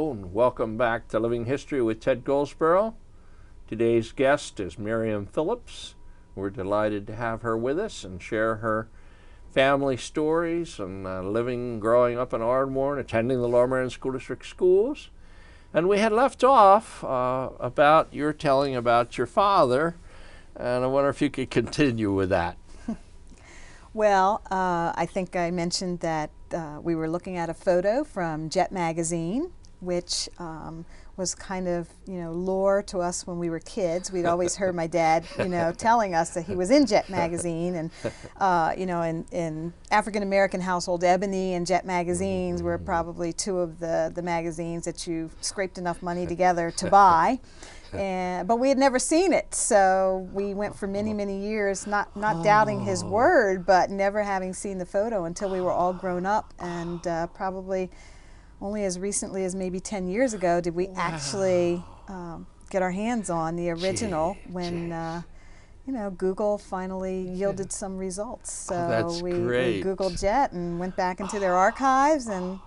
Hello and welcome back to Living History with Ted Goldsboro. Today's guest is Maryam Phillips. We're delighted to have her with us and share her family stories and growing up in Ardmore and attending the Lower Merion School District schools. And we had left off about your telling about your father, and I wonder if you could continue with that. Well, I think I mentioned that we were looking at a photo from Jet Magazine, which was kind of, lore to us when we were kids. We'd always heard my dad, telling us that he was in Jet Magazine, and in African American household, Ebony and Jet magazines were probably two of the magazines that you scraped enough money together to buy. But we had never seen it, so we went for many, many years not doubting his word, but never having seen the photo until we were all grown up, and probably only as recently as maybe 10 years ago did we actually get our hands on the original when Google finally yielded some results. So we Googled Jet and went back into their archives, and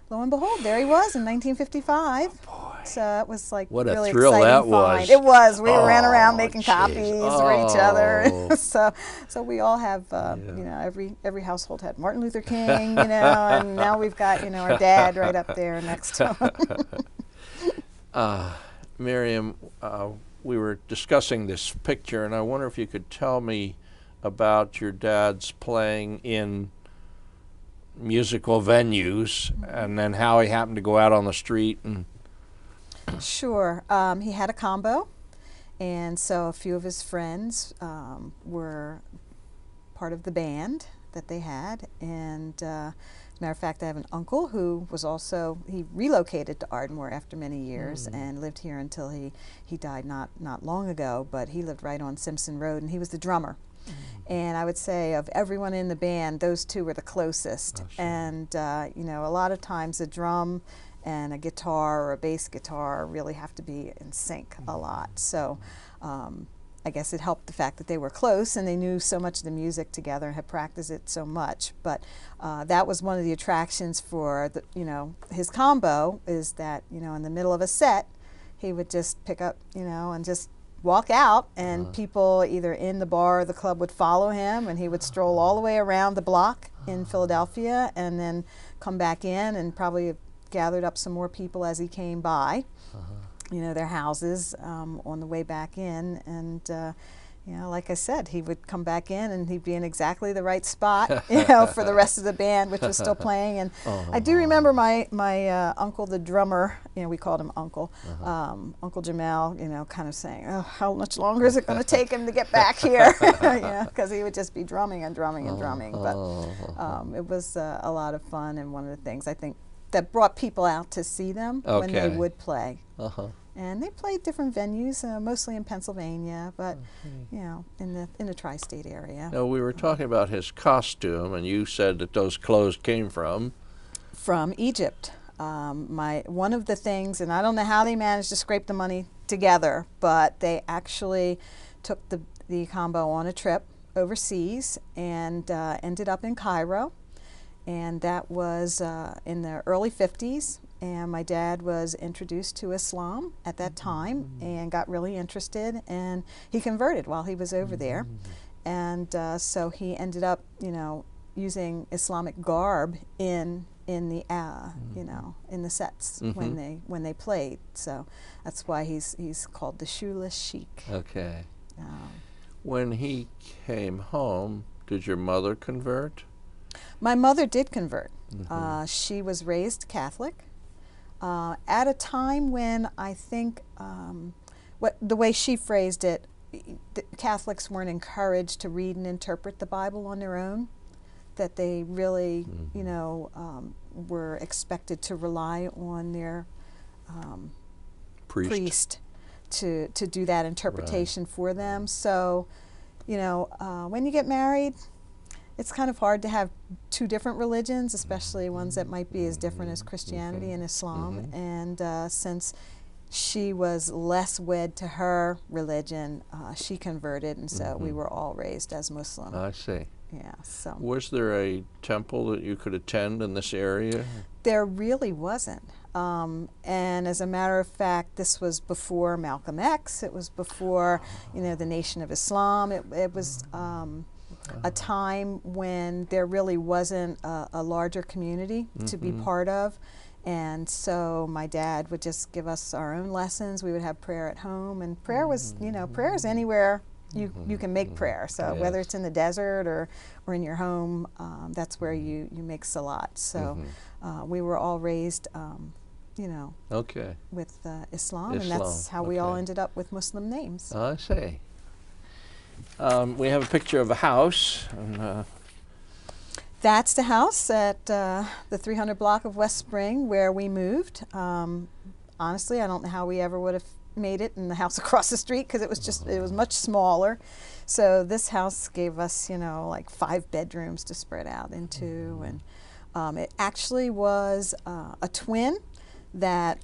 lo and behold, there he was in 1955. So it was like what really a thrill exciting that find. was. It was. We ran around making copies for each Oh. other. so we all have, every household had Martin Luther King, and now we've got, our dad right up there next to him. Maryam, we were discussing this picture, and I wonder if you could tell me about your dad's playing in musical venues, and then how he happened to go out on the street. And Sure. He had a combo, and so a few of his friends were part of the band that they had. And as a matter of fact, I have an uncle who was also, he relocated to Ardmore after many years and lived here until he died not long ago, but he lived right on Simpson Road, and he was the drummer. And I would say of everyone in the band, those two were the closest. Sure. And a lot of times a drum and a guitar or a bass guitar really have to be in sync a lot. So I guess it helped the fact that they were close and they knew so much of the music together and had practiced it so much. But that was one of the attractions for his combo, is that in the middle of a set he would just pick up and just walk out, and people either in the bar or the club would follow him, and he would stroll all the way around the block in Philadelphia and then come back in and probably gathered up some more people as he came by, their houses on the way back in. And like I said, he would come back in and he'd be in exactly the right spot, for the rest of the band, which was still playing. And I do remember my uncle, the drummer, we called him Uncle, Uncle Jamal, kind of saying, "Oh, how much longer is it going to take him to get back here?" Because he would just be drumming and drumming and drumming. But it was a lot of fun, and one of the things I think that brought people out to see them when they would play. And they played different venues, mostly in Pennsylvania, but in the tri-state area. now, we were talking about his costume, and you said that those clothes came from Egypt. One of the things, and I don't know how they managed to scrape the money together, but they actually took the combo on a trip overseas and ended up in Cairo. And that was in the early 50s, and my dad was introduced to Islam at that time and got really interested, and he converted while he was over there. And so he ended up, using Islamic garb in the in the sets when they played. So that's why he's called the Shoeless Sheep. Okay. When he came home, did your mother convert? My mother did convert. She was raised Catholic at a time when I think the way she phrased it, the Catholics weren't encouraged to read and interpret the Bible on their own, that they really were expected to rely on their priest to do that interpretation for them. So when you get married, it's kind of hard to have two different religions, especially ones that might be as different as Christianity and Islam. And since she was less wed to her religion, she converted, and so we were all raised as Muslim. I see. Yeah. So was there a temple that you could attend in this area? There really wasn't. And as a matter of fact, this was before Malcolm X. It was before, you know, the Nation of Islam. It was a time when there really wasn't a larger community to be part of. And so my dad would just give us our own lessons. We would have prayer at home, and prayer was, you know, prayer is anywhere you can make prayer. So whether it's in the desert or in your home, that's where you make salat. So we were all raised, you know, with Islam, and that's how we all ended up with Muslim names. I see. We have a picture of a house. And, that's the house at the 300 block of West Spring where we moved. Honestly, I don't know how we ever would have made it in the house across the street, because it was just, it was much smaller. So this house gave us, you know, like 5 bedrooms to spread out into, and it actually was a twin that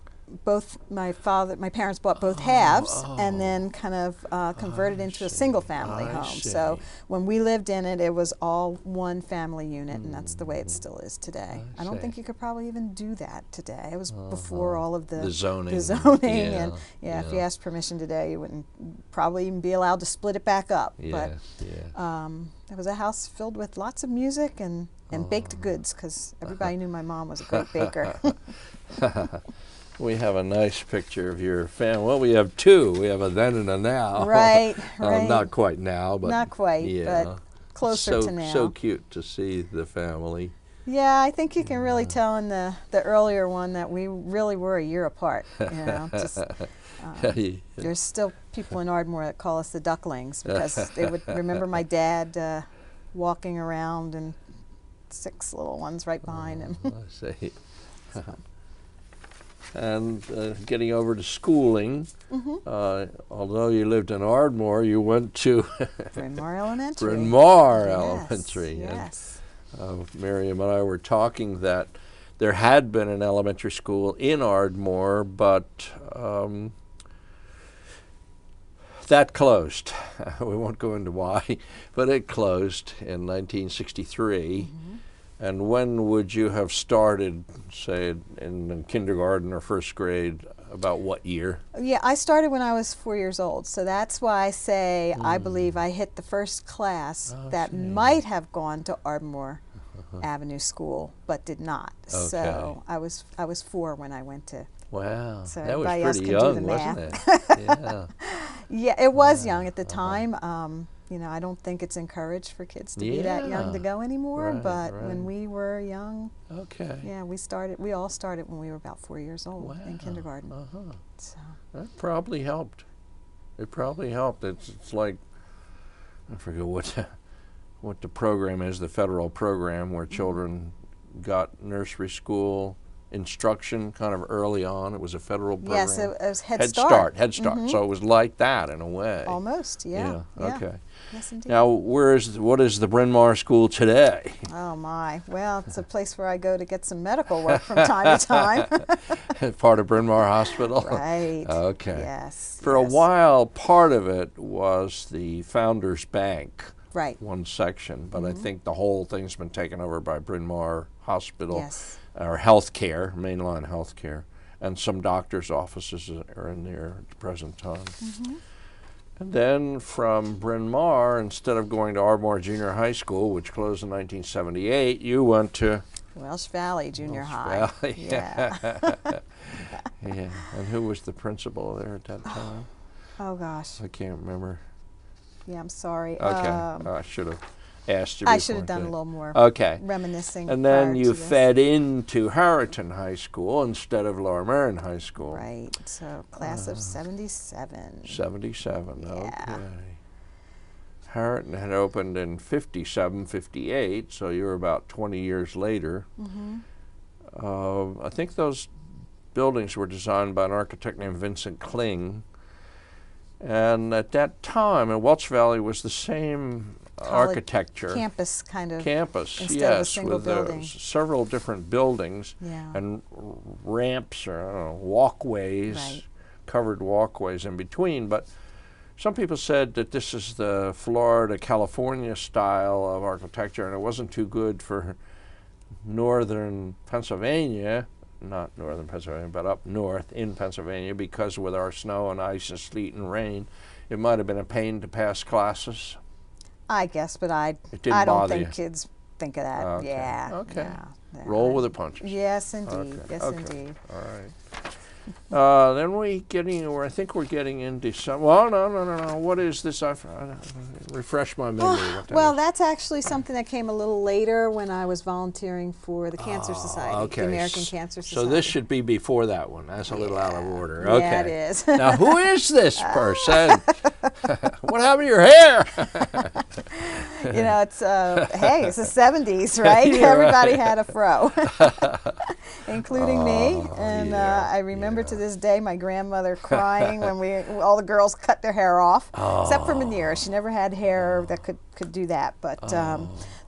both my parents bought both halves, and then kind of converted into a single family home. So when we lived in it, it was all one family unit, and that's the way it still is today. I don't think you could probably even do that today. It was before all of the zoning. And if you asked permission today, you wouldn't probably even be allowed to split it back up. But it was a house filled with lots of music and baked goods, because everybody knew my mom was a great baker. We have a nice picture of your family. Well, we have 2. We have a then and a now. Right. Not quite now, but not quite, but closer to now. So cute to see the family. Yeah, I think you can really tell in the earlier one that we really were a year apart. You know, just, there's still people in Ardmore that call us the ducklings, because they would remember my dad walking around and 6 little ones right behind him. I see. And getting over to schooling, although you lived in Ardmore, you went to Bryn Mawr Elementary. Bryn Mawr Elementary. Yes. And Maryam and I were talking that there had been an elementary school in Ardmore, but that closed. We won't go into why, but it closed in 1963. And when would you have started, say, in kindergarten or first grade? About what year? Yeah, I started when I was 4 years old. So that's why I say I believe I hit the first class that might have gone to Ardmore Avenue School, but did not. So I was 4 when I went to. Wow, so that was everybody else pretty can young, do the math. wasn't it? Yeah, it was young at the time. You know, I don't think it's encouraged for kids to be that young to go anymore, but when we were young, yeah, we all started when we were about 4 years old in kindergarten. So that probably helped. It probably helped. It's like, I forget what the program is, the federal program where children got nursery school instruction kind of early on. It was a federal program. Yes, it was Head Start. Head Start. So it was like that in a way. Almost, yeah. Okay. Yes, indeed. Now, what is the Bryn Mawr School today? Oh my! Well, it's a place where I go to get some medical work from time to time. Part of Bryn Mawr Hospital. Right. Okay. Yes. For a while, part of it was the Founders Bank. Right. One section, but I think the whole thing's been taken over by Bryn Mawr Hospital. Yes. Or healthcare, mainline healthcare, and some doctors' offices are in there at the present time. And then from Bryn Mawr, instead of going to Ardmore Junior High School, which closed in 1978, you went to Welsh Valley Junior High. Valley. Yeah. Yeah. And who was the principal there at that time? Oh gosh. I can't remember. Yeah, I'm sorry. Okay. I should have asked you. I should have done a little more reminiscing. And then you fed into Harriton High School instead of Lower Merion High School. Right. So class of 77. 77. Yeah. Okay. Harriton had opened in 57, 58, so you were about 20 years later. I think those buildings were designed by an architect named Vincent Kling. And at that time, Welch Valley was the same architecture. Campus kind of. Campus, instead of a single with building. Several different buildings and ramps or walkways, covered walkways in between. But some people said that this is the Florida, California style of architecture, and it wasn't too good for northern Pennsylvania not northern Pennsylvania, but up north in Pennsylvania, because with our snow and ice and sleet and rain, it might have been a pain to pass classes. I guess, but I didn't don't bother think you. kids think of that. Okay. Yeah. Okay. Yeah. Roll with the punches. Yes, indeed. Okay. Yes, Okay. indeed. All right. Then I think we're getting into some. Well, no. What is this? Refresh my memory. What that Well, is. that's actually something that came a little later when I was volunteering for the Cancer Society, okay. the American Cancer Society. So this should be before that one. That's a little out of order. Yeah, Okay. it is. Now, who is this person? What happened to your hair? You know, it's hey, it's the 70s, right? Yeah, Everybody right. had a fro, including me. And yeah, I remember to this day my grandmother crying when all the girls cut their hair off, except for Manira. She never had hair that could do that, but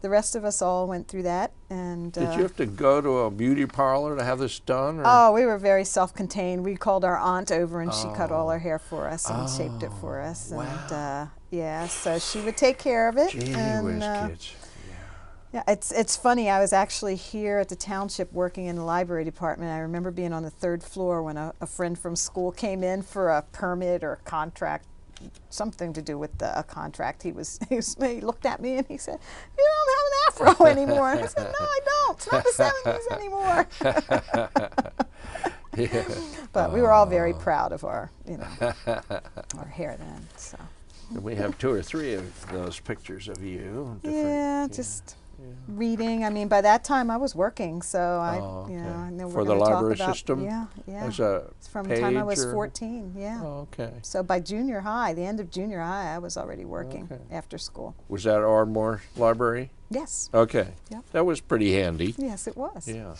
the rest of us all went through that. And Did you have to go to a beauty parlor to have this done? Or? oh, we were very self-contained. We called our aunt over, and she cut all our hair for us and shaped it for us. Wow. And yeah, so she would take care of it. Gee and, whiz, kids. yeah, it's funny. I was actually here at the township working in the library department. I remember being on the 3rd floor when a friend from school came in for a permit or a contract, something to do with a contract. He looked at me and he said, "You don't have an afro anymore." And I said, "No, I don't. It's not the 70s anymore." Yeah. But we were all very proud of our our hair then. So. We have 2 or 3 of those pictures of you. Yeah, just reading. I mean, by that time I was working, so I know for we're the gonna library talk about, system. Yeah. As a From the time I was page or- 14. Yeah. Oh, okay. So by junior high, the end of junior high, I was already working Okay. after school. Was that Ardmore Library? Yes. Okay. Yep. That was pretty handy. Yes, it was. Yeah.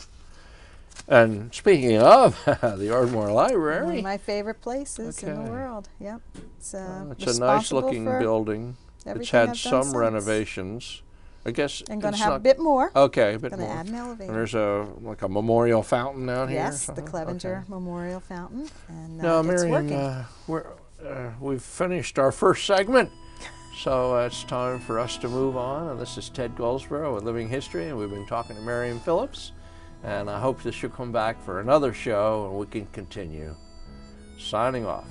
And speaking of the Ardmore One Library, of my favorite places in Okay. the world. Yep. It's it's a responsible nice-looking for building. It's everything had I've done some since. renovations. I guess And going to it's have a not- bit more. Okay, a bit Going to more. add an And elevator. there's like a memorial fountain down here. or Yes, the something? Clevenger Okay. Memorial Fountain, and Now, it's Maryam, working. we've finished our first segment, so it's time for us to move on. And this is Ted Goldsboro with Living History, and we've been talking to Maryam Phillips. And I hope that she'll come back for another show, and we can continue. Signing off.